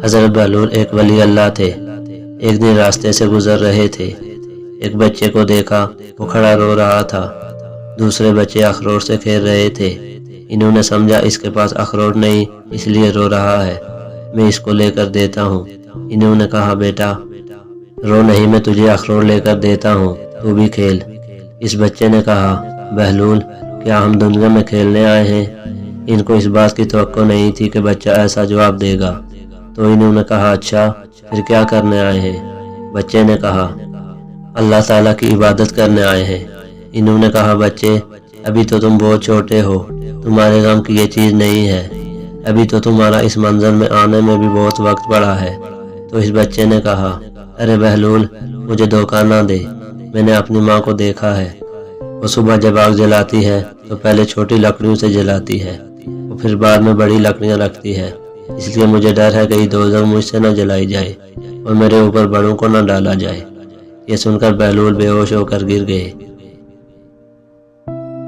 حضرت بہلول ایک ولی اللہ تھے۔ ایک دن راستے سے گزر رہے تھے، ایک بچے کو دیکھا، وہ کھڑا رو رہا تھا۔ دوسرے بچے اخروٹ سے کھیل رہے تھے۔ انہوں نے سمجھا اس کے پاس اخروٹ نہیں، اس لیے رو رہا ہے، میں اس کو لے کر دیتا ہوں۔ انہوں نے کہا بیٹا رو نہیں، میں تجھے اخروٹ لے کر دیتا ہوں، تو بھی کھیل۔ اس بچے نے کہا بہلول کیا ہم دنیا میں کھیلنے آئے ہیں؟ ان کو اس بات کی توقع نہیں تھی کہ بچہ ایسا جواب دے گا، تو انہوں نے کہا اچھا پھر کیا کرنے آئے ہیں؟ بچے نے کہا اللہ تعالیٰ کی عبادت کرنے آئے ہیں۔ انہوں نے کہا بچے ابھی تو تم بہت چھوٹے ہو، تمہارے غم کی یہ چیز نہیں ہے، ابھی تو تمہارا اس منظر میں آنے میں بھی بہت وقت پڑا ہے۔ تو اس بچے نے کہا ارے بہلول مجھے دھوکہ نہ دے، میں نے اپنی ماں کو دیکھا ہے، وہ صبح جب آگ جلاتی ہے تو پہلے چھوٹی لکڑیوں سے جلاتی ہے، اور پھر بعد میں بڑی لکڑیاں رکھتی ہے، اس لیے مجھے ڈر ہے کہ یہ دوزخ مجھ سے نہ جلائی جائے اور میرے اوپر بڑوں کو نہ ڈالا جائے۔ یہ سن کر بہلول بے ہوش ہو کر گر گئے۔